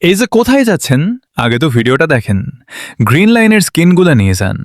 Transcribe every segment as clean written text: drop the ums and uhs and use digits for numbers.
এই যে কোথায় যাচ্ছেন আগে তো ভিডিওটা দেখেন। গ্রিন লাইনের স্কিনগুলো নিয়ে যান।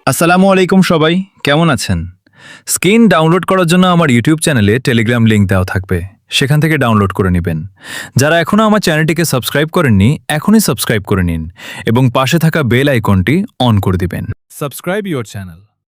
আসসালামু আলাইকুম সবাই, কেমন আছেন? স্কিন ডাউনলোড করার জন্য আমার ইউটিউব চ্যানেলে টেলিগ্রাম লিংক দেওয়া থাকবে, সেখান থেকে ডাউনলোড করে নেবেন। যারা এখনও আমার চ্যানেলটিকে সাবস্ক্রাইব করেননি এখনই সাবস্ক্রাইব করে নিন এবং পাশে থাকা বেল আইকনটি অন করে দিবেন। Subscribe your channel.